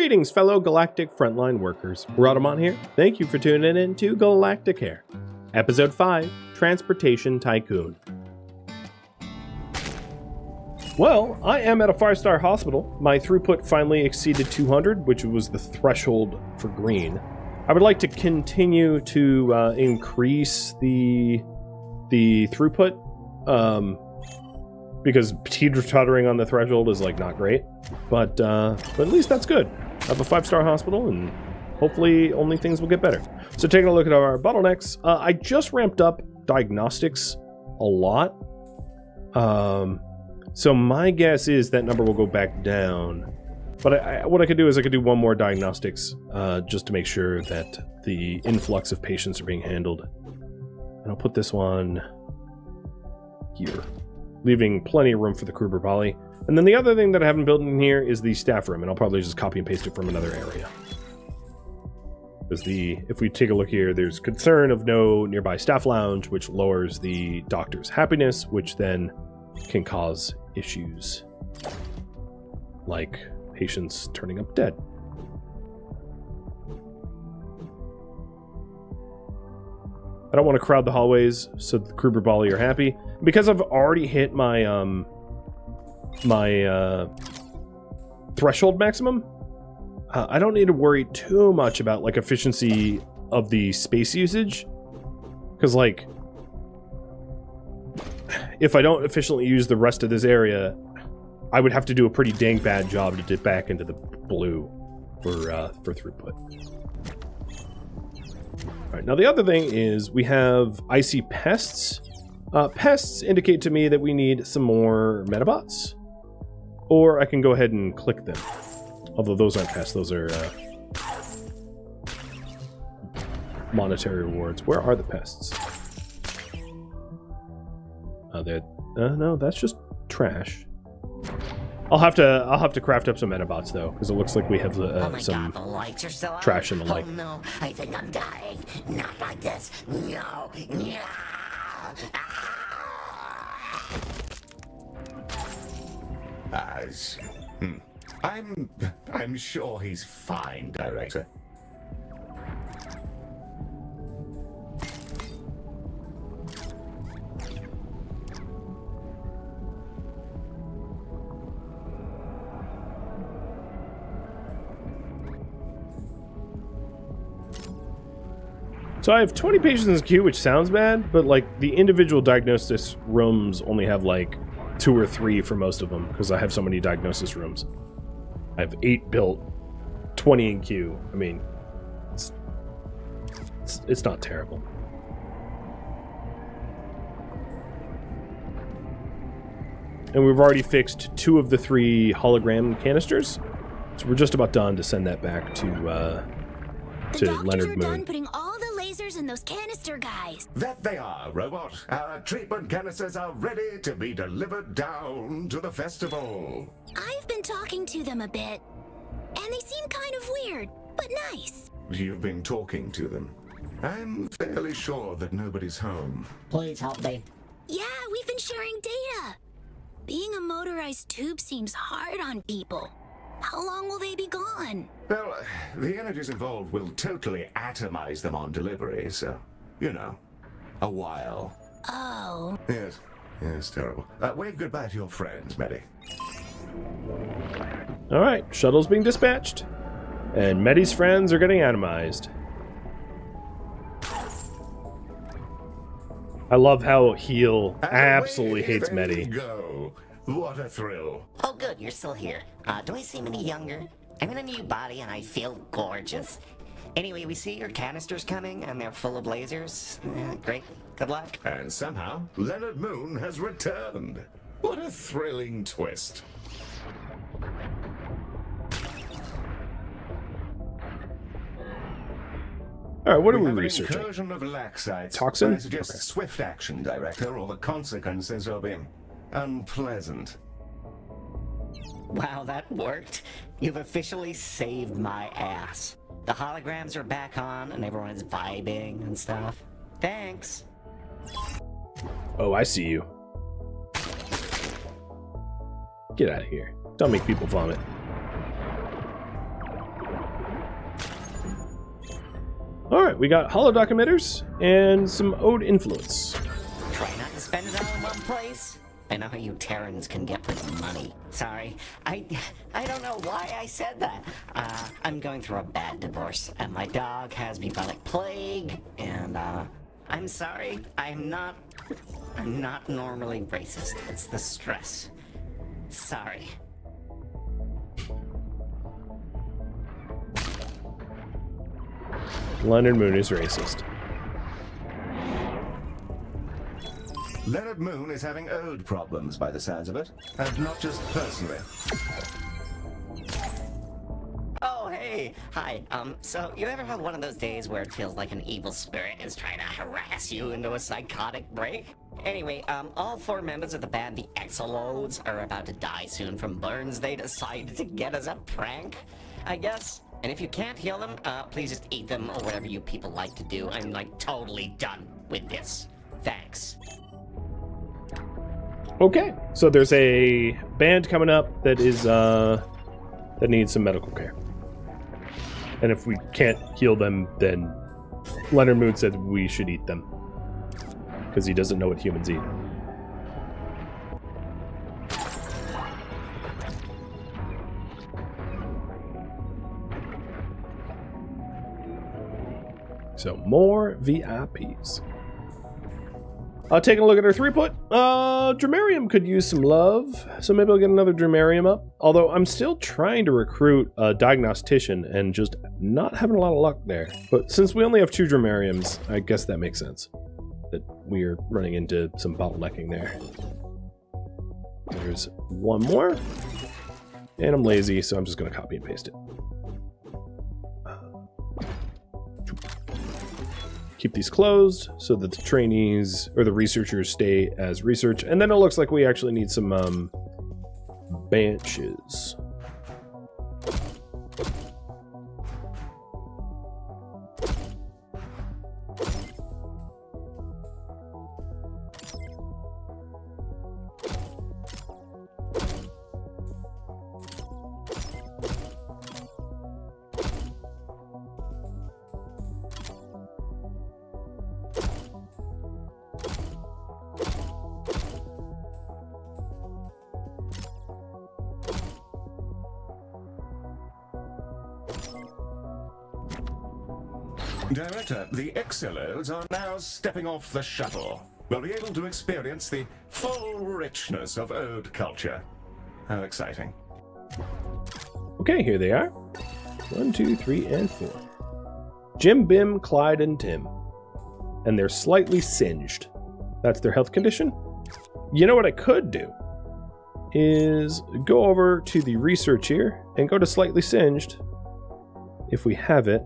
Greetings, fellow Galactic frontline workers. Rhadamant here. Thank you for tuning in to Galacticare. Episode 5, Transportation Tycoon. Well, I am at a 5-star hospital. My throughput finally exceeded 200, which was the threshold for green. I would like to continue to increase the throughput, because teeter-tottering on the threshold is like not great. But at least that's good. I have a 5-star hospital, and hopefully only things will get better. So taking a look at our bottlenecks, I just ramped up diagnostics a lot. So my guess is that number will go back down. But what I could do is I could do one more diagnostics just to make sure that the influx of patients are being handled. And I'll put this one here, leaving plenty of room for the Kruber Poly. And then the other thing that I haven't built in here is the staff room, and I'll probably just copy and paste it from another area. Because if we take a look here, there's concern of no nearby staff lounge, which lowers the doctor's happiness, which then can cause issues like patients turning up dead. I don't want to crowd the hallways so the Kruber Poly are happy. Because I've already hit my threshold maximum, I don't need to worry too much about like efficiency of the space usage. Because like, if I don't efficiently use the rest of this area, I would have to do a pretty dang bad job to dip back into the blue for throughput. All right, now the other thing is we have icy pests. Pests indicate to me that we need some more Metabots, or I can go ahead and click them. Although those aren't pests, those are monetary rewards. Where are the pests? No, that's just trash. I'll have to craft up some Metabots though, because it looks like we have some trash in the light. Oh no, I think I'm dying. Not like this. No. I'm sure he's fine, Director. So I have 20 patients in the queue, which sounds bad, but like the individual diagnosis rooms only have like 2 or 3 for most of them, because I have so many diagnosis rooms. I have 8 built, 20 in queue. I mean, it's not terrible. And we've already fixed 2 of the 3 hologram canisters, so we're just about done to send that back to Leonard Moon. Done putting all the lasers in those canister guys. That they are, Robot. Our treatment canisters are ready to be delivered down to the festival. I've been talking to them a bit, and they seem kind of weird, but nice. You've been talking to them. I'm fairly sure that nobody's home. Please help me. Yeah, we've been sharing data. Being a motorized tube seems hard on people. How long will they be gone? Well, the energies involved will totally atomize them on delivery, so, you know, a while. Oh. Yes, terrible. Wave goodbye to your friends, Medi. All right, shuttle's being dispatched, and Medi's friends are getting atomized. I love how Heel absolutely hates Medi. Go. What a thrill. Oh good, you're still here. Do I seem any younger? I'm in a new body and I feel gorgeous. Anyway, we see your canisters coming and they're full of lasers. Great. Good luck. And somehow, Leonard Moon has returned. What a thrilling twist. All right, what are we have researching? An incursion of laxites. Toxin? I suggest swift action, Director, or the consequences will be unpleasant. Wow, that worked. You've officially saved my ass. The holograms are back on and everyone is vibing and stuff. Thanks. Oh, I see you. Get out of here. Don't make people vomit. Alright, we got holodoc emitters and some ode influence. Try not to spend it all in one place. I know how you Terrans can get with money. Sorry, I don't know why I said that. I'm going through a bad divorce, and my dog has bubonic plague, and I'm sorry. I'm not normally racist. It's the stress. Sorry. Leonard Moon is racist. Leonard Moon is having ode problems by the sounds of it, and not just personally. Oh, hey. Hi. So you ever have one of those days where it feels like an evil spirit is trying to harass you into a psychotic break? Anyway, all 4 members of the band, the Exol are about to die soon from burns they decided to get as a prank, I guess. And if you can't heal them, please just eat them or whatever you people like to do. I'm, like, totally done with this. Thanks. Okay, so there's a band coming up that is, that needs some medical care. And if we can't heal them, then Leonard Moon said we should eat them. Because he doesn't know what humans eat. So, more VIPs. Taking a look at our throughput. Dramarium could use some love, so maybe I'll get another Dramarium up. Although I'm still trying to recruit a diagnostician and just not having a lot of luck there. But since we only have 2 Dramariums, I guess that makes sense. That we're running into some bottlenecking there. There's 1 more. And I'm lazy, so I'm just going to copy and paste it. Keep these closed so that the trainees or the researchers stay as research. And then it looks like we actually need some benches. Director, the Exolos are now stepping off the shuttle. We'll be able to experience the full richness of ode culture. How exciting. Okay, here they are. 1, 2, 3, and 4. Jim, Bim, Clyde, and Tim. And they're slightly singed. That's their health condition. You know what I could do? Is go over to the research here and go to slightly singed. If we have it.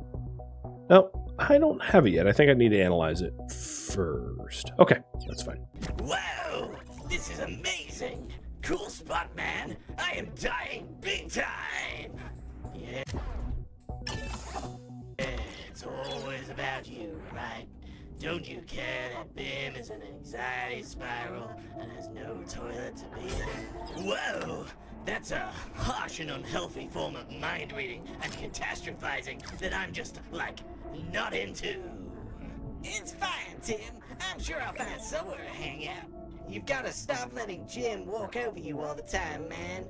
No, I don't have it yet. I think I need to analyze it first. Okay, that's fine. Wow, this is amazing. Cool spot, man. I am dying big time. Yeah. It's always about you, right? Don't you care that Bim is an anxiety spiral and has no toilet to be in? Whoa! That's a harsh and unhealthy form of mind reading and catastrophizing that I'm just, like, not into. It's fine, Tim. I'm sure I'll find somewhere to hang out. You've got to stop letting Jim walk over you all the time, man.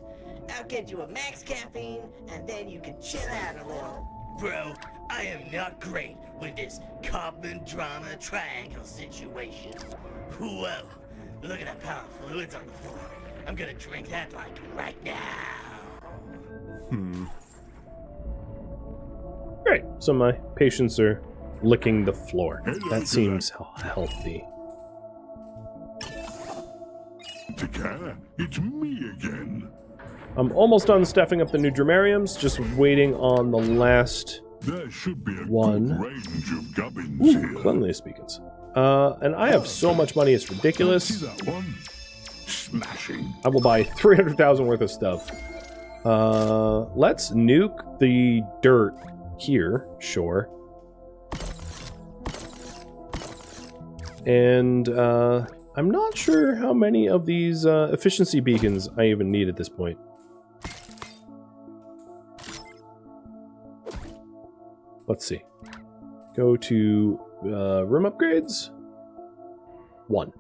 I'll get you a max caffeine, and then you can chill out a little. Bro, I am not great with this Cobman drama triangle situation. Whoa, look at that pile of fluids on the floor. I'm gonna drink that, like, right now. Great. So my patients are licking the floor. That seems healthy. Galacticare, it's me again. I'm almost done staffing up the new Dramariums, just waiting on the last There should be a one. good range of gubbins Ooh, here. cleanliness beacons. And I have so much money, it's See ridiculous. that one? Smashing. I will buy 300,000 worth of stuff. Let's nuke the dirt here, sure. And I'm not sure how many of these efficiency beacons I even need at this point. Let's see. Go to room upgrades. 1.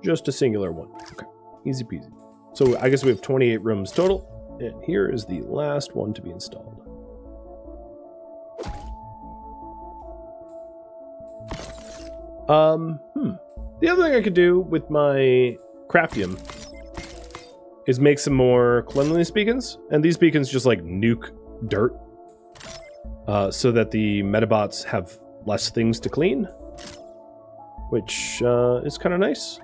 Just a singular 1. Okay. Easy peasy. So I guess we have 28 rooms total. And here is the last one to be installed. The other thing I could do with my craftium is make some more cleanliness beacons. And these beacons just like nuke dirt so that the metabots have less things to clean, which is kind of nice.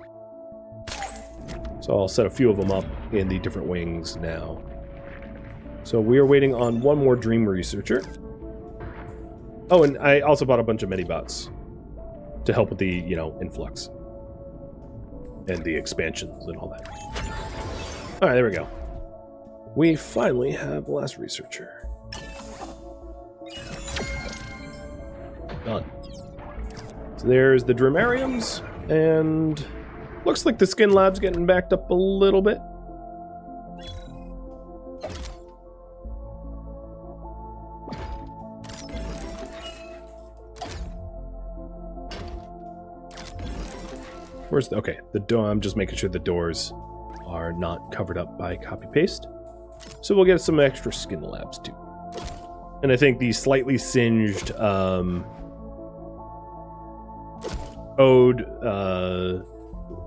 So I'll set a few of them up in the different wings now. So we are waiting on one more dream researcher. Oh, and I also bought a bunch of Medibots to help with the, you know, influx and the expansions and all that. All right, there we go. We finally have the last researcher. Done. So there's the Dramariums, and looks like the skin lab's getting backed up a little bit. Where's the, okay, the door, I'm just making sure the doors are not covered up by copy paste. So we'll get some extra skin labs too. And I think the slightly singed ode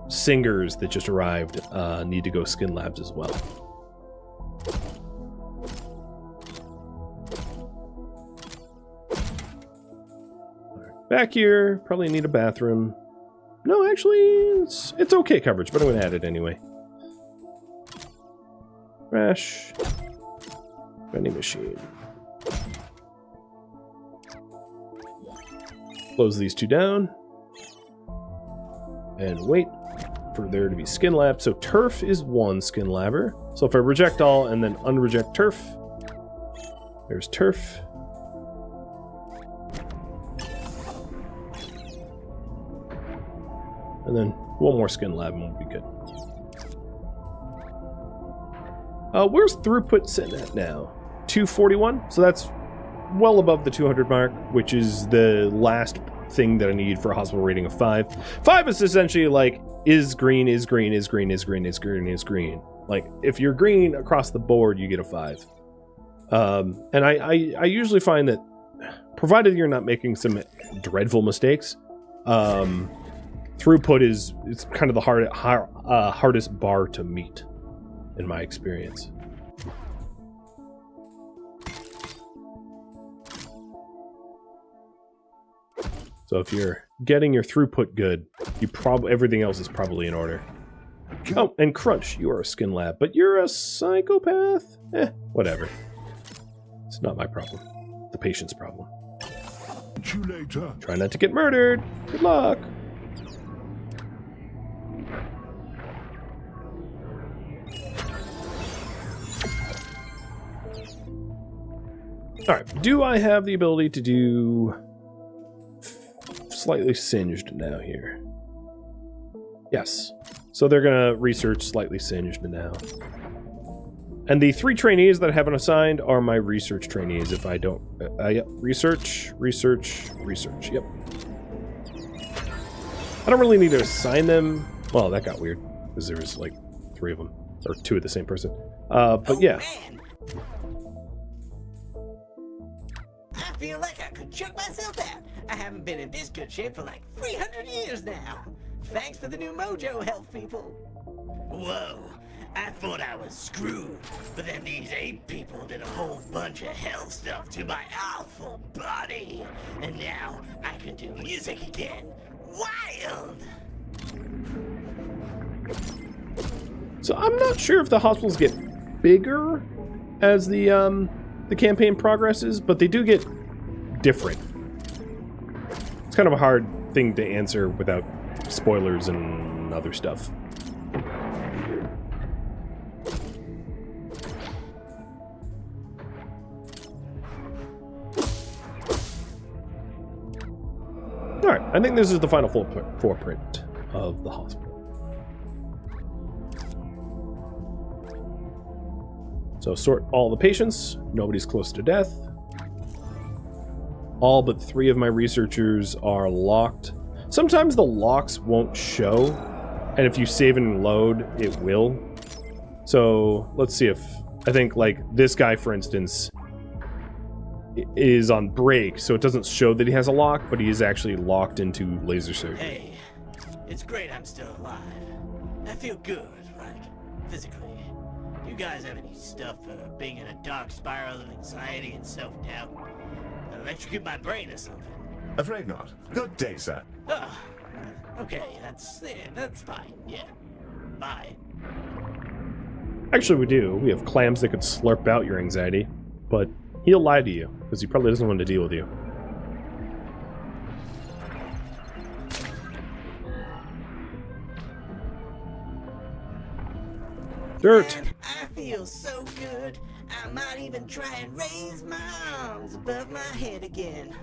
singers that just arrived need to go skin labs as well. Right, back here, probably need a bathroom. No, actually, it's okay coverage, but I'm going to add it anyway. Trash. Vending machine. Close these two down. And wait for there to be skin lab. So turf is one skin labber. So if I reject all and then unreject turf, there's turf. And then one more skin lab and we'll be good. Where's throughput sitting at now? 241? So that's well above the 200 mark, which is the last thing that I need for a hospital rating of 5. 5 is essentially like, is green, is green, is green, is green, is green, is green. Like, if you're green across the board, you get a 5. And I usually find that, provided you're not making some dreadful mistakes, throughput is it's kind of the hardest bar to meet, in my experience. So if you're getting your throughput good, you everything else is probably in order. Oh, and Crunch, you are a skin lab, but you're a psychopath? Whatever. It's not my problem. The patient's problem. See you later. Try not to get murdered. Good luck. Alright, do I have the ability to do slightly singed now here? Yes. So they're going to research slightly singed now. And the 3 trainees that I haven't assigned are my research trainees if I don't... yep. Research. Yep. I don't really need to assign them. Well, that got weird. Because there was like 3 of them. Or 2 of the same person. But yeah. Man. I feel like I could choke myself out. I haven't been in this good shape for like 300 years now. Thanks to the new Mojo health people. Whoa, I thought I was screwed, but then these 8 people did a whole bunch of health stuff to my awful body. And now I can do music again. Wild! So I'm not sure if the hospitals get bigger as the campaign progresses, but they do get different. It's kind of a hard thing to answer without spoilers and other stuff. Alright, I think this is the final footprint of the hospital. So sort all the patients. Nobody's close to death. all but 3 of my researchers are locked. Sometimes the locks won't show, and if you save and load, it will. So let's see if, I think like this guy, for instance, is on break, so it doesn't show that he has a lock, but he is actually locked into laser surgery. Hey, it's great I'm still alive. I feel good, like, physically. You guys have any stuff for being in a dark spiral of anxiety and self-doubt? Electrocute my brain or something? Afraid not. Good day, sir. Oh, okay, that's fine, yeah. Bye. Actually, we do. We have clams that could slurp out your anxiety, but he'll lie to you, because he probably doesn't want to deal with you. Dirt! Man, I feel so good. I might even try and raise my arms above my head again.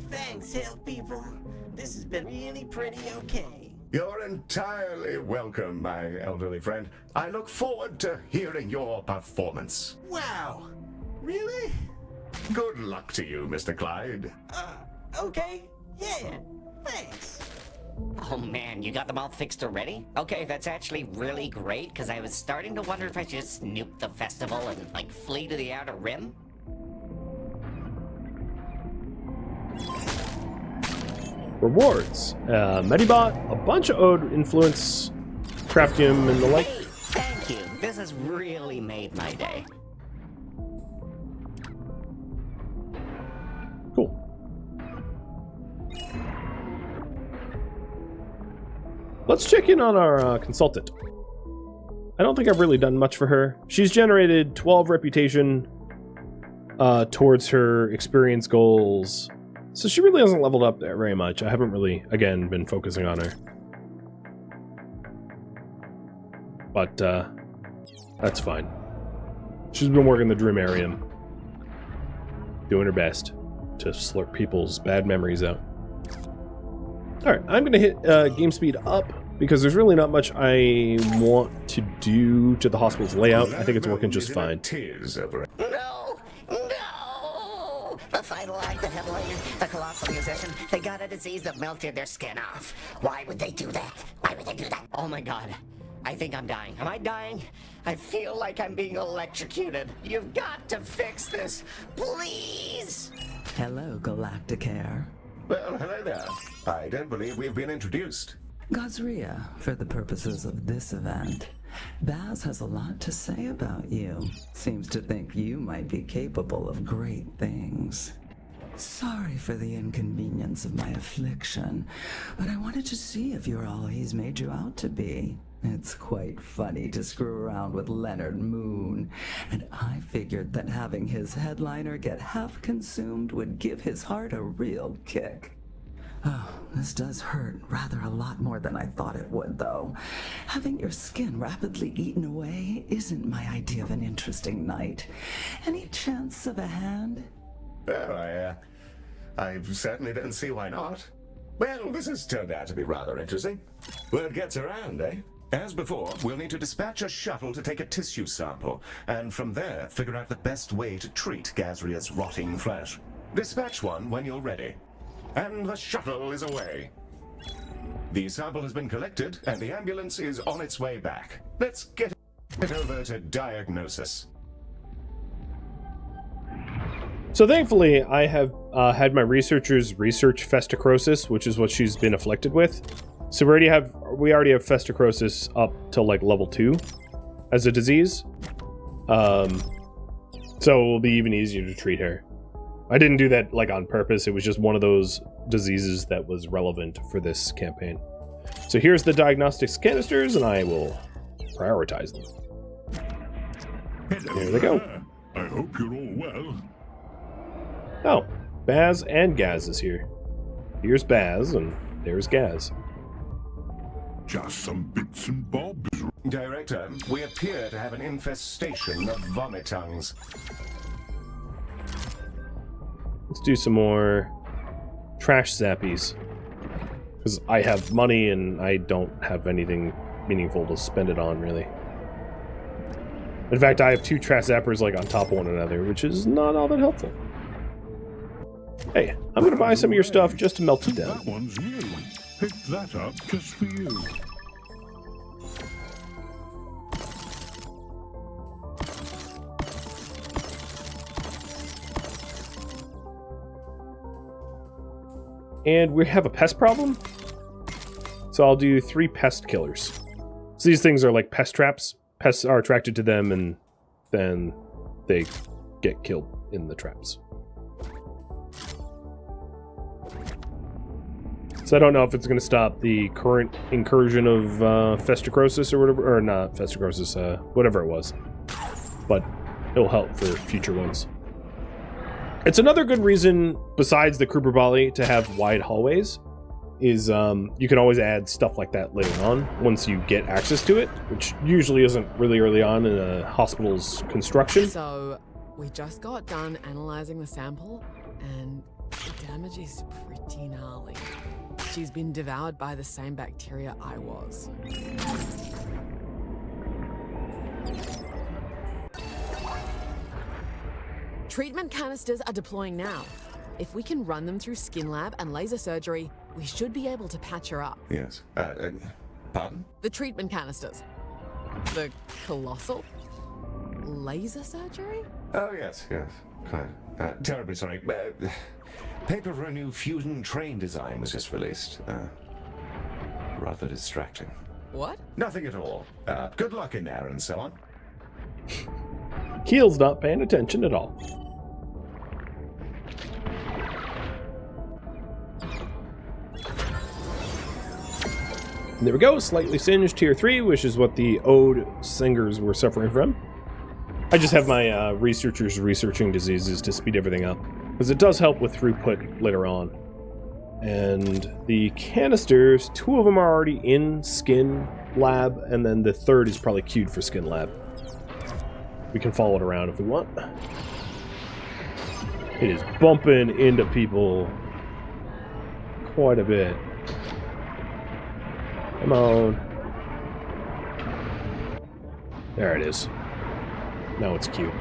Thanks, health people. This has been really pretty okay. You're entirely welcome, my elderly friend. I look forward to hearing your performance. Wow. Really? Good luck to you, Mr. Clyde. Okay. Yeah. Thanks. Oh man, you got them all fixed already? Okay, that's actually really great, because I was starting to wonder if I should just nuke the festival and, like, flee to the Outer Rim. Rewards. Medibot, a bunch of Ode influence, Craftium, and the like. Hey, thank you. This has really made my day. Cool. Let's check in on our consultant. I don't think I've really done much for her. She's generated 12 reputation towards her experience goals. So she really hasn't leveled up there very much. I haven't really, again, been focusing on her. But that's fine. She's been working the Dreamarium. Doing her best to slurp people's bad memories out. Alright, I'm going to hit game speed up because there's really not much I want to do to the hospital's layout. I think it's working just fine. Tears over it. No! No! The final act, the headliner, the colossal musician, they got a disease that melted their skin off. Why would they do that? Why would they do that? Oh my god. I think I'm dying. Am I dying? I feel like I'm being electrocuted. You've got to fix this. Please! Hello, Galacticare. Well, hello there. I don't believe we've been introduced. Gazria, for the purposes of this event. Baz has a lot to say about you. Seems to think you might be capable of great things. Sorry for the inconvenience of my affliction, but I wanted to see if you're all he's made you out to be. It's quite funny to screw around with Leonard Moon, and I figured that having his headliner get half consumed would give his heart a real kick. Oh, this does hurt rather a lot more than I thought it would, though. Having your skin rapidly eaten away isn't my idea of an interesting night. Any chance of a hand? Well, I certainly don't see why not. Well, this has turned out to be rather interesting. Word gets around, eh? As before, we'll need to dispatch a shuttle to take a tissue sample, and from there, figure out the best way to treat Gazria's rotting flesh. Dispatch one when you're ready. And the shuttle is away. The sample has been collected, and the ambulance is on its way back. Let's get it over to diagnosis. So thankfully, I have had my researchers research festicrosis, which is what she's been afflicted with. So we already have festicrosis up to like level 2 as a disease. So it will be even easier to treat her. I didn't do that like on purpose. It was just one of those diseases that was relevant for this campaign. So here's the diagnostics canisters, and I will prioritize them. Hello There they go. there. I hope you're all well. Oh, Baz and Gaz is here. Here's Baz, and there's Gaz. Just some bits and bobs. Director, we appear to have an infestation of vomitungs. Let's do some more trash zappies. Because I have money and I don't have anything meaningful to spend it on, really. In fact, I have 2 trash zappers like on top of one another, which is not all that helpful. Hey, I'm gonna buy some of your stuff just to melt it down. That one's new. Picked that up just for you. And we have a pest problem. So I'll do 3 pest killers. So these things are like pest traps. Pests are attracted to them and then they get killed in the traps. So I don't know if it's going to stop the current incursion of festicrosis or whatever, or not festicrosis, whatever it was. But it'll help for future ones. It's another good reason, besides the Kruber Volley, to have wide hallways, is you can always add stuff like that later on, once you get access to it, which usually isn't really early on in a hospital's construction. So, we just got done analyzing the sample, and the damage is pretty gnarly. She's been devoured by the same bacteria I was. Treatment canisters are deploying now. If we can run them through skin lab and laser surgery, we should be able to patch her up. Yes. Pardon? The treatment canisters. The colossal? Laser surgery? Oh, yes. Quite. Terribly sorry. Paper for a new fusion train design was just released. Rather distracting. What? Nothing at all. Good luck in there and so on. Keel's not paying attention at all. And there we go, slightly singed tier 3, which is what the Ode singers were suffering from. I just have my researchers researching diseases to speed everything up, because it does help with throughput later on. And the canisters, 2 of them are already in Skin Lab, and then the 3rd is probably queued for Skin Lab. We can follow it around if we want. It is bumping into people quite a bit. Come on. There it is. Now it's cute.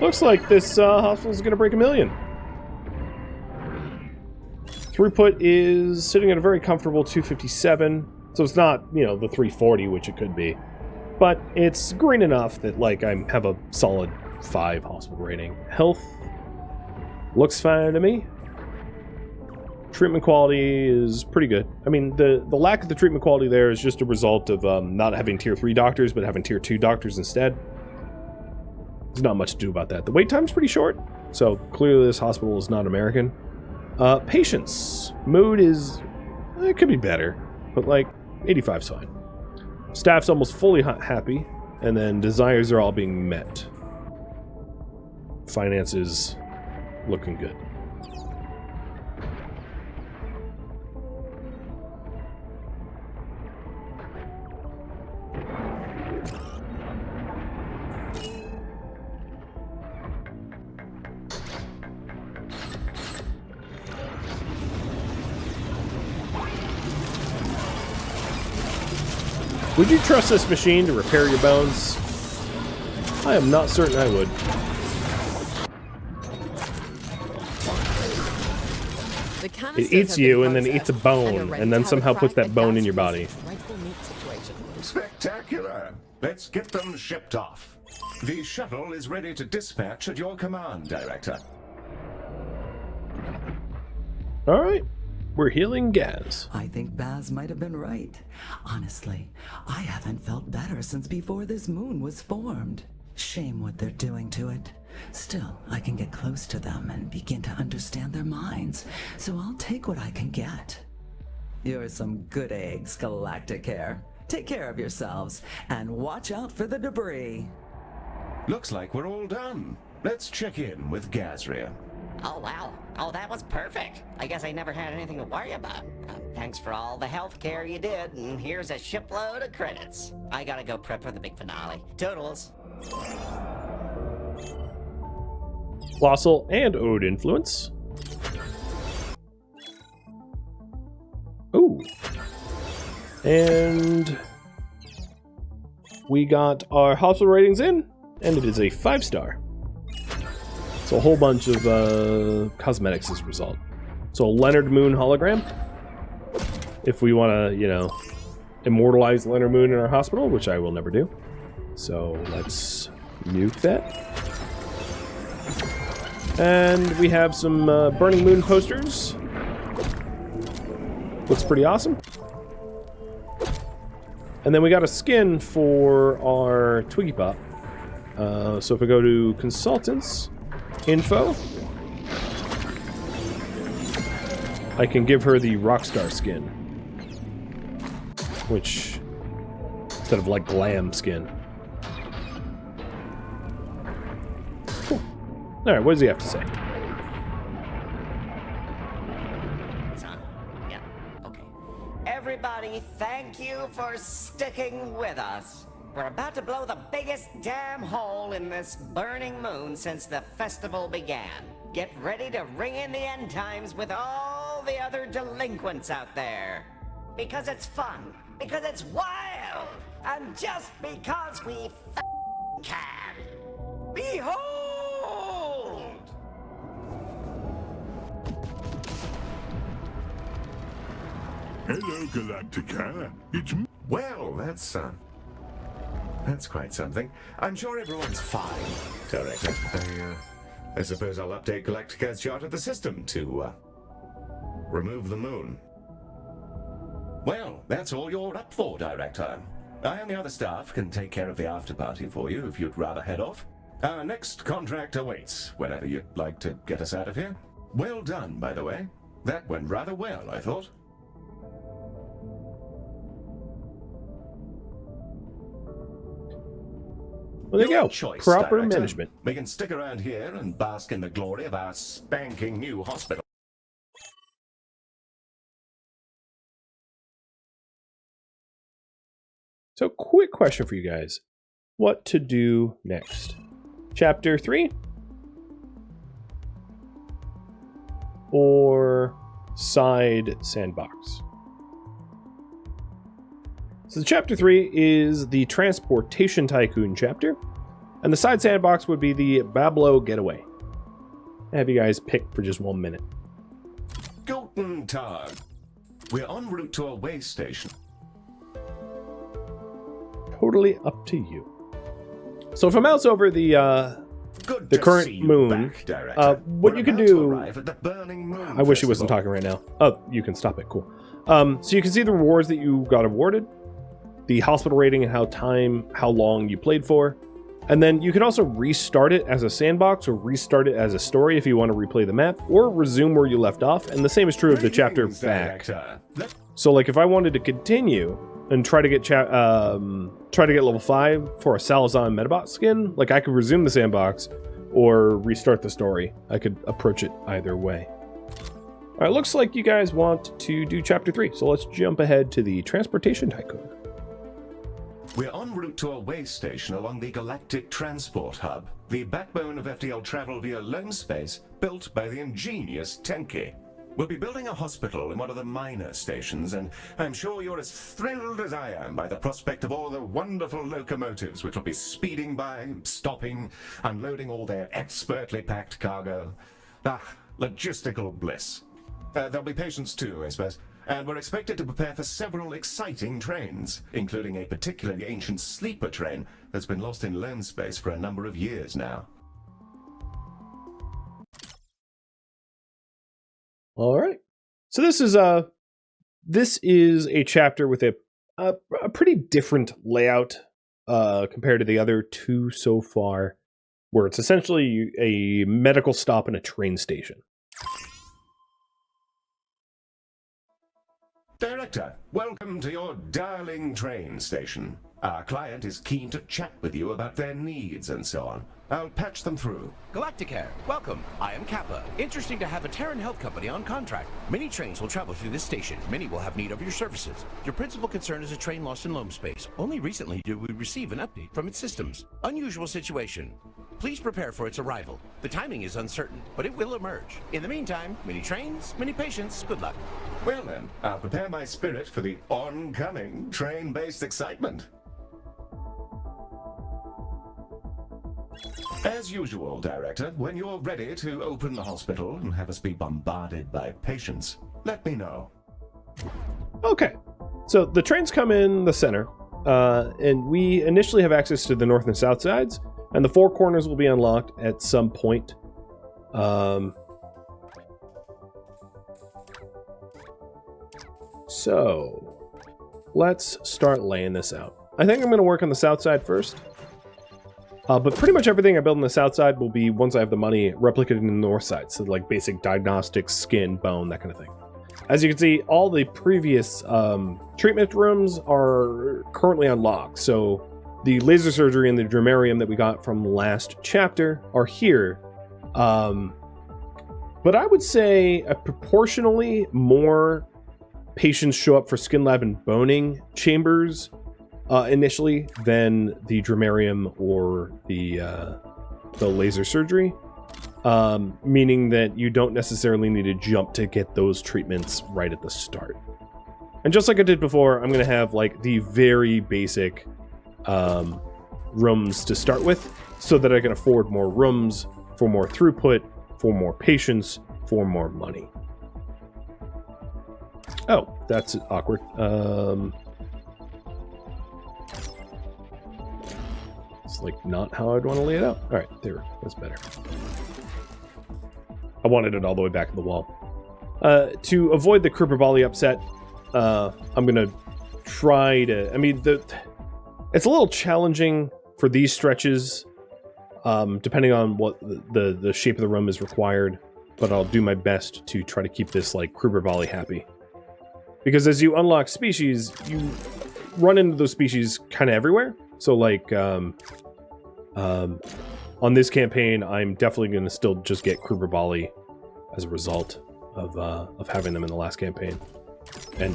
Looks like this hospital is going to break 1 million. Throughput is sitting at a very comfortable 257, so it's not, you know, the 340, which it could be. But it's green enough that, like, I have a solid 5 hospital rating. Health looks fine to me. Treatment quality is pretty good. I mean, the lack of the treatment quality there is just a result of not having tier 3 doctors, but having tier 2 doctors instead. There's not much to do about that. The wait time's pretty short, so clearly this hospital is not American. Patience. Mood is... it could be better, but, like, 85's fine. Staff's almost fully happy, and then desires are all being met. Finances looking good. Would you trust this machine to repair your bones? I am not certain I would. It eats you and then eats a bone and then somehow puts that bone in your body. Spectacular! Let's get them shipped off. The shuttle is ready to dispatch at your command, Director. All right. We're healing Gaz. I think Baz might have been right. Honestly, I haven't felt better since before this moon was formed. Shame what they're doing to it. Still, I can get close to them and begin to understand their minds, so I'll take what I can get. You're some good eggs, Galacticare. Take care of yourselves, and watch out for the debris. Looks like we're all done. Let's check in with Gazria. Oh, wow. Oh, that was perfect. I guess I never had anything to worry about. Thanks for all the health care you did, and here's a shipload of credits. I gotta go prep for the big finale. Toodles. Colossal and Ode influence. Ooh. And we got our hospital ratings in, and it is a 5-star. So a whole bunch of cosmetics as a result. So a Leonard Moon hologram. If we want to, you know, immortalize Leonard Moon in our hospital, which I will never do. So let's nuke that. And we have some Burning Moon posters. Looks pretty awesome. And then we got a skin for our Twiggy Pop. So if we go to Consultants, Info, I can give her the Rockstar skin. Which, instead of like glam skin. Cool. Alright, what does he have to say? It's on. Yeah, okay. Everybody, thank you for sticking with us. We're about to blow the biggest damn hole in this burning moon since the festival began. Get ready to ring in the end times with all the other delinquents out there. Because it's fun. Because it's wild. And just because we can. Behold! Hello, Galacticare. It's me. Well, that's quite something. I'm sure everyone's fine, Director. I suppose I'll update Galacticare's chart of the system to remove the moon. Well, that's all you're up for, Director. I and the other staff can take care of the after-party for you if you'd rather head off. Our next contract awaits, whenever you'd like to get us out of here. Well done, by the way. That went rather well, I thought. Well, there you go. Choice, Proper Director. management. We can stick around here and bask in the glory of our spanking new hospital. So, quick question for you guys. What to do next? Chapter 3? Or side sandbox? So, chapter 3 is the Transportation Tycoon chapter, and the side sandbox would be the Bablo Getaway. I have you guys pick for just 1 minute. Guten Tag. We're en route to a way station. Totally up to you. So if I mouse over the Good to current see you moon, back, Director. what We're you can about to do... arrive at the Burning Moon I wish he Festival. wasn't talking right now. Oh, you can stop it. Cool. So you can see the rewards that you got awarded, the hospital rating and how long you played for. And then you can also restart it as a sandbox or restart it as a story if you want to replay the map or resume where you left off. And the same is true of the chapter Greetings, back. Director. So like if I wanted to continue and try to get level 5 for a Salazar Metabot skin, like I could resume the sandbox or restart the story. I could approach it either way. All right, looks like you guys want to do chapter 3. So let's jump ahead to the Transportation Tycoon. We're en route to a way station along the Galactic Transport Hub, the backbone of FTL travel via loam space built by the ingenious Teni. We'll be building a hospital in one of the minor stations, and I'm sure you're as thrilled as I am by the prospect of all the wonderful locomotives which will be speeding by, stopping, unloading all their expertly packed cargo. Logistical bliss. There'll be patients too, I suppose. And we're expected to prepare for several exciting trains, including a particularly ancient sleeper train that's been lost in loam space for a number of years now. All right. So this is a chapter with a pretty different layout compared to the other two so far, where it's essentially a medical stop in a train station. Director, welcome to your darling train station. Our client is keen to chat with you about their needs and so on. I'll patch them through. Galacticare, welcome. I am Kappa. Interesting to have a Terran health company on contract. Many trains will travel through this station. Many will have need of your services. Your principal concern is a train lost in loam space. Only recently did we receive an update from its systems. Unusual situation. Please prepare for its arrival. The timing is uncertain, but it will emerge. In the meantime, many trains, many patients. Good luck. Well then, I'll prepare my spirit for the oncoming train-based excitement. As usual, Director, when you're ready to open the hospital and have us be bombarded by patients, let me know. Okay, so the trains come in the center, and we initially have access to the north and south sides, and the four corners will be unlocked at some point. So let's start laying this out. I think I'm going to work on the south side first. But pretty much everything I build on the south side will be, once I have the money, replicated in the north side. So like basic diagnostics, skin, bone, that kind of thing. As you can see, all the previous treatment rooms are currently unlocked. So the laser surgery and the dramarium that we got from last chapter are here. But I would say proportionally more patients show up for skin lab and boning chambers initially than the dramarium or the laser surgery, meaning that you don't necessarily need to jump to get those treatments right at the start. And just like I did before, I'm going to have like the very basic rooms to start with, so that I can afford more rooms for more throughput, for more patients, for more money. Oh, that's awkward. It's like not how I'd want to lay it out. All right, there, that's better. I wanted it all the way back to the wall. To avoid the Kruper Volley upset, I'm gonna try to. I mean, it's a little challenging for these stretches, depending on what the shape of the room is required. But I'll do my best to try to keep this like Kruper Volley happy. Because as you unlock species, you run into those species kind of everywhere. So like, on this campaign, I'm definitely going to still just get Kruper Volley as a result of having them in the last campaign. And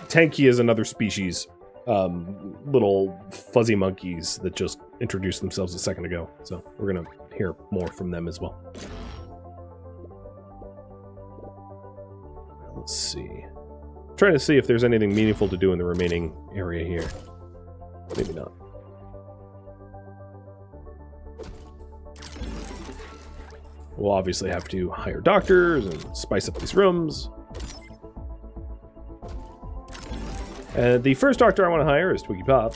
Tenki is another species, little fuzzy monkeys that just introduced themselves a second ago. So we're going to hear more from them as well. Let's see. I'm trying to see if there's anything meaningful to do in the remaining area here. Maybe not. We'll obviously have to hire doctors and spice up these rooms. And the first doctor I want to hire is Twiggy Pop.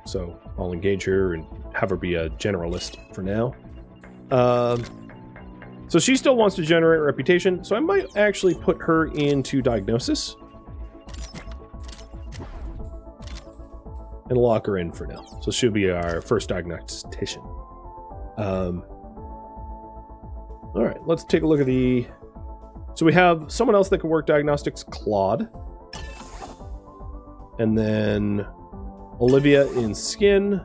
So I'll engage her and have her be a generalist for now. So she still wants to generate a reputation, so I might actually put her into diagnosis. And lock her in for now. So she'll be our first diagnostician. Alright, let's take a look at the... So we have someone else that can work diagnostics, Claude. And then Olivia in skin.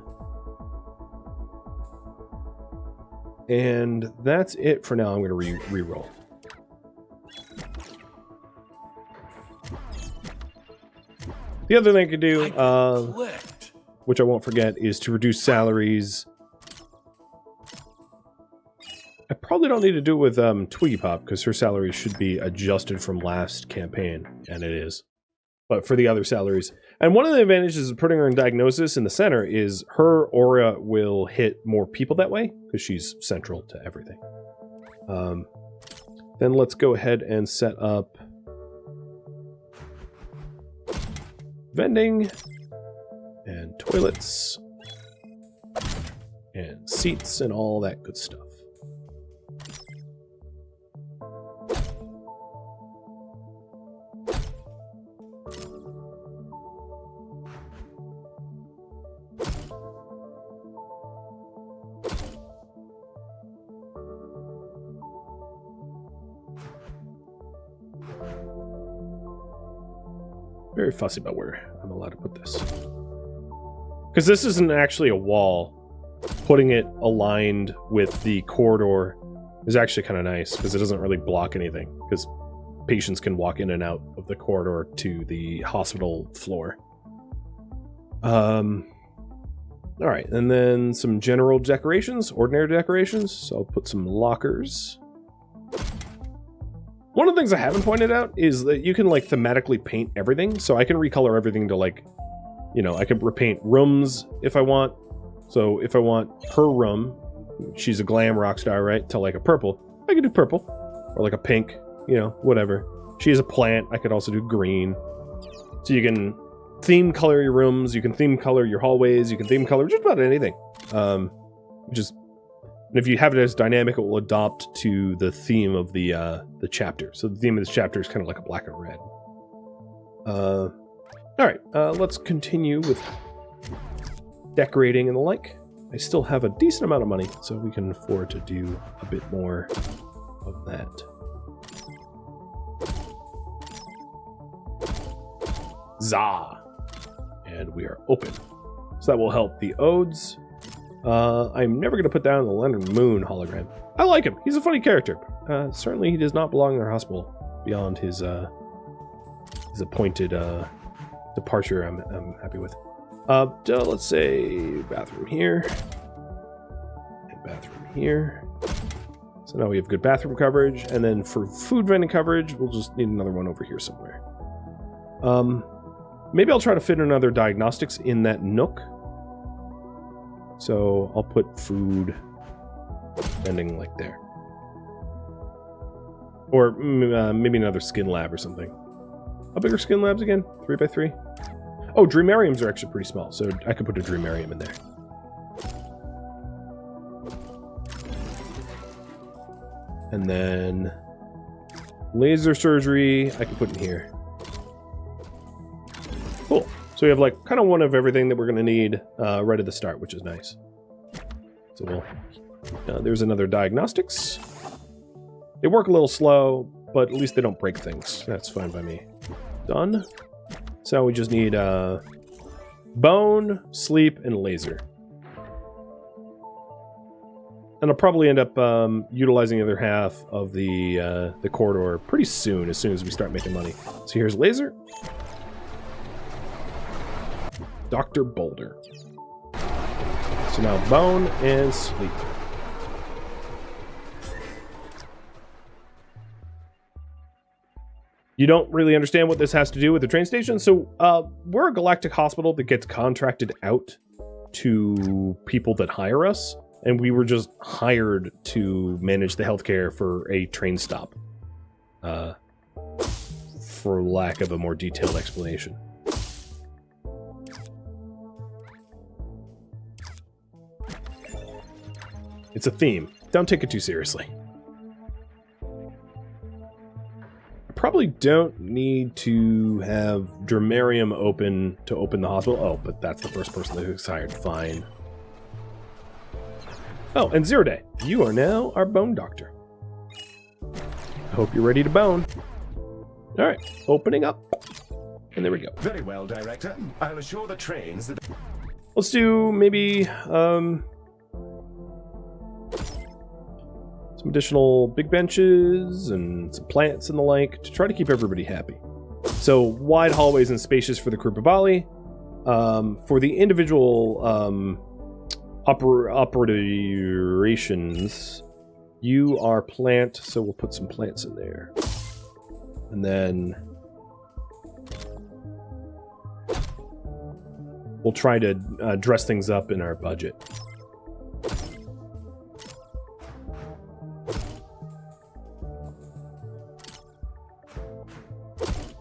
And that's it for now. I'm going to re-roll. The other thing I could do, which I won't forget, is to reduce salaries. I probably don't need to do it with Twiggy Pop, because her salary should be adjusted from last campaign, and it is. But for the other salaries... And one of the advantages of putting her in diagnosis in the center is her aura will hit more people that way, because she's central to everything. Then let's go ahead and set up vending and toilets and seats and all that good stuff. Very fussy about where I'm allowed to put this. Because this isn't actually a wall. Putting it aligned with the corridor is actually kind of nice, because it doesn't really block anything. Because patients can walk in and out of the corridor to the hospital floor. All right, and then some general decorations, ordinary decorations. So I'll put some lockers. One of the things I haven't pointed out is that you can like thematically paint everything. So I can recolor everything to like, you know, I can repaint rooms if I want. So if I want her room, she's a glam rock star, right? To like a purple, I could do purple or like a pink, you know, whatever. She is a plant. I could also do green. So you can theme color your rooms, you can theme color your hallways, you can theme color just about anything. And if you have it as dynamic, it will adopt to the theme of the chapter. So the theme of this chapter is kind of like a black and red. All right, let's continue with decorating and the like. I still have a decent amount of money, so we can afford to do a bit more of that. Zah! And we are open. So that will help the Odes. I'm never going to put down the Leonard Moon hologram. I like him. He's a funny character. Certainly he does not belong in our hospital beyond his appointed departure I'm happy with. Let's say bathroom here. And bathroom here. So now we have good bathroom coverage. And then for food vending coverage, we'll just need another one over here somewhere. Maybe I'll try to fit another diagnostics in that nook. So I'll put food vending like there. Or maybe another skin lab or something. How big are skin labs again? 3x3? Oh, Dreamariums are actually pretty small, so I could put a Dreamarium in there. And then laser surgery I can put in here. Cool. So we have like kind of one of everything that we're going to need right at the start, which is nice. So we'll, there's another diagnostics. They work a little slow, but at least they don't break things. That's fine by me. Done. So we just need bone, sleep, and laser. And I'll probably end up utilizing the other half of the corridor pretty soon, as we start making money. So here's laser. Dr. Boulder. So now bone and sleep. You don't really understand what this has to do with the train station. So we're a galactic hospital that gets contracted out to people that hire us. And we were just hired to manage the healthcare for a train stop. For lack of a more detailed explanation. It's a theme. Don't take it too seriously. I probably don't need to have Dramarium open to open the hospital. Oh, but that's the first person that was hired. Fine. Oh, and Zero Day. You are now our bone doctor. I hope you're ready to bone. All right, opening up. And there we go. Very well, Director. I'll assure the trains that... Let's do maybe some additional big benches and some plants and the like to try to keep everybody happy. So wide hallways and spacious for the crew Bali. For the individual operations, you are plant, so we'll put some plants in there. And then we'll try to dress things up in our budget.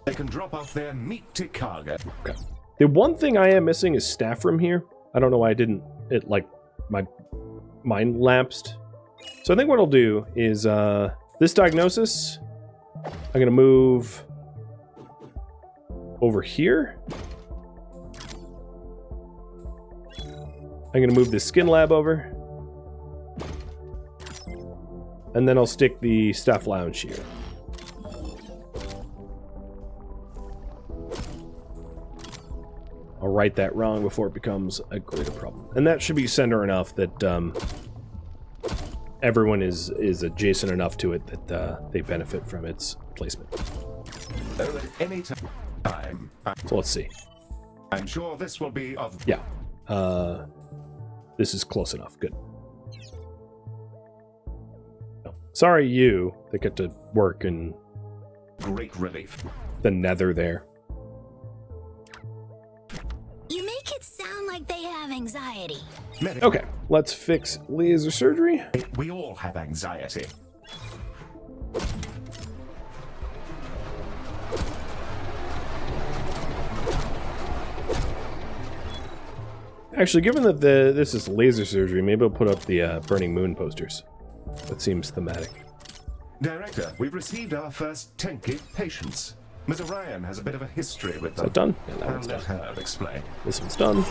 They can drop off their meaty cargo. Okay. The one thing I am missing is staff room here. I don't know why I didn't. It like my mind lapsed. So I think what I'll do is this diagnosis. I'm gonna move over here. I'm gonna move the skin lab over, and then I'll stick the staff lounge here. I'll right that wrong before it becomes a greater problem. And that should be center enough that everyone is adjacent enough to it that they benefit from its placement. At any time. So let's see. I'm sure this will be of... Yeah. This is close enough. Good. Sorry you that get to work in Great relief. the nether there. You make it sound like they have anxiety. Okay, let's fix laser surgery. We all have anxiety. Actually, given that this is laser surgery, maybe I'll put up the Burning Moon posters. That seems thematic. Director, we've received our first Tenki patients. Ms. Orion has a bit of a history with them. Is that done? Yeah, that I'll one's let done. her explain. This one's done.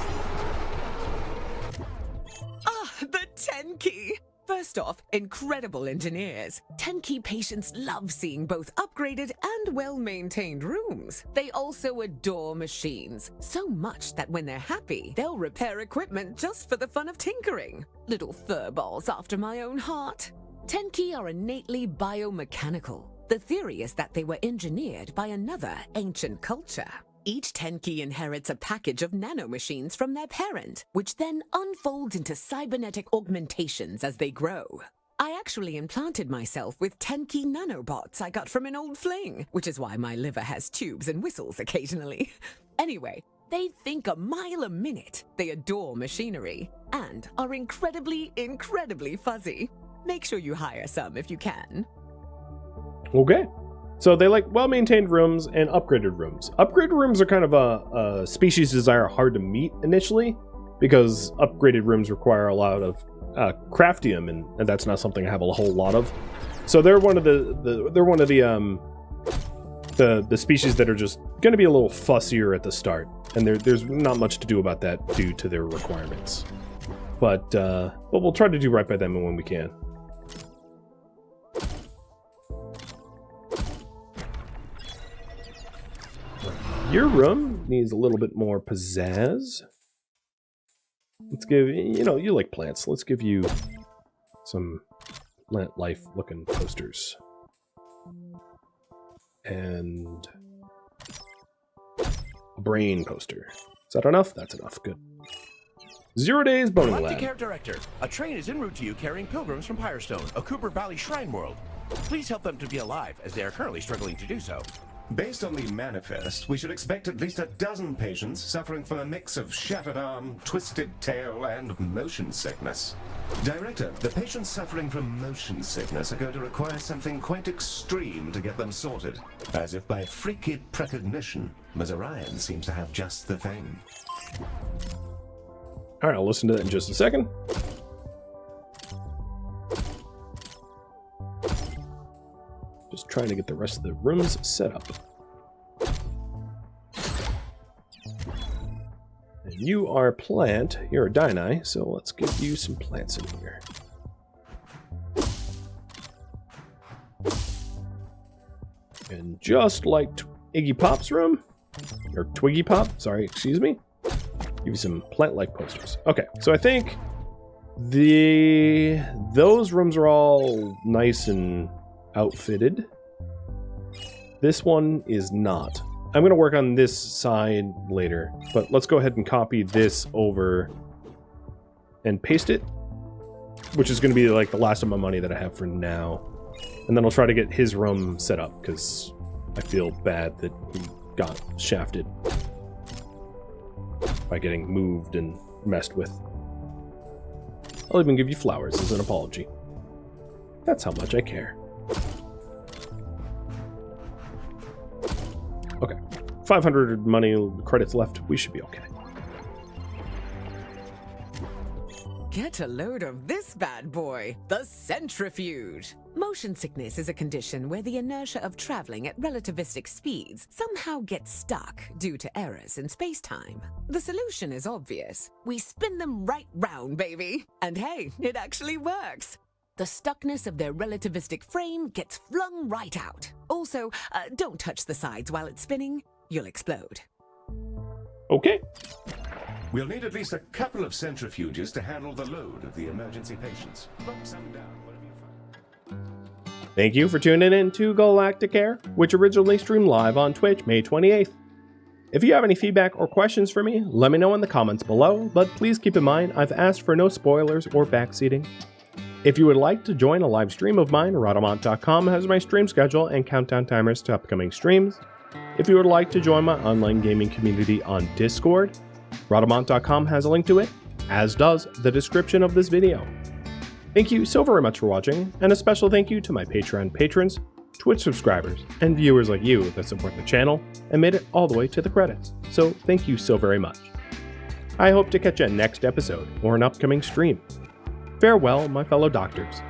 Ah, the Tenki! First off, incredible engineers. Tenki patients love seeing both upgraded and well-maintained rooms. They also adore machines, so much that when they're happy, they'll repair equipment just for the fun of tinkering. Little furballs after my own heart. Tenki are innately biomechanical. The theory is that they were engineered by another ancient culture. Each Tenki inherits a package of nanomachines from their parent, which then unfolds into cybernetic augmentations as they grow. I actually implanted myself with Tenki nanobots I got from an old fling, which is why my liver has tubes and whistles occasionally. Anyway, they think a mile a minute, they adore machinery, and are incredibly, incredibly fuzzy. Make sure you hire some if you can. Okay. So they like well-maintained rooms and upgraded rooms. Upgraded rooms are kind of a species desire hard to meet initially, because upgraded rooms require a lot of craftium, and that's not something I have a whole lot of. So they're one of the species that are just going to be a little fussier at the start, and there's not much to do about that due to their requirements. But we'll try to do right by them when we can. Your room needs a little bit more pizzazz. Let's give you like plants. Let's give you some plant life looking posters. And a brain poster. Is that enough? That's enough. Good. 0 days boning lab. Galacticare Director, a train is en route to you carrying pilgrims from Firestone, a Cooper Valley shrine world. Please help them to be alive, as they are currently struggling to do so. Based on the manifest, we should expect at least a dozen patients suffering from a mix of shattered arm, twisted tail, and motion sickness. Director, the patients suffering from motion sickness are going to require something quite extreme to get them sorted. As if by freaky precognition, Ms. Orion seems to have just the thing. Alright, I'll listen to that in just a second. Just trying to get the rest of the rooms set up. And you are a plant. You're a Dini, so let's give you some plants in here. And just like Iggy Pop's room, or Twiggy Pop, sorry, excuse me, give you some plant life posters. Okay, so I think those rooms are all nice and outfitted. This one is not. I'm going to work on this side later, but let's go ahead and copy this over and paste it, which is going to be like the last of my money that I have for now. And then I'll try to get his room set up, because I feel bad that he got shafted by getting moved and messed with. I'll even give you flowers as an apology. That's how much I care. Okay, 500 money credits left. We should be okay. Get a load of this bad boy, the centrifuge. Motion sickness is a condition where the inertia of traveling at relativistic speeds somehow gets stuck due to errors in space-time. The solution is obvious. We spin them right round, baby. And hey, it actually works. The stuckness of their relativistic frame gets flung right out. Also, don't touch the sides while it's spinning. You'll explode. Okay. We'll need at least a couple of centrifuges to handle the load of the emergency patients. Bump some down, whatever you find. Thank you for tuning in to Galacticare, which originally streamed live on Twitch May 28th. If you have any feedback or questions for me, let me know in the comments below, but please keep in mind I've asked for no spoilers or backseating. If you would like to join a live stream of mine, Rhadamant.com has my stream schedule and countdown timers to upcoming streams. If you would like to join my online gaming community on Discord, Rhadamant.com has a link to it, as does the description of this video. Thank you so very much for watching, and a special thank you to my Patreon patrons, Twitch subscribers, and viewers like you that support the channel and made it all the way to the credits, so thank you so very much. I hope to catch you next episode or an upcoming stream. Farewell, my fellow doctors.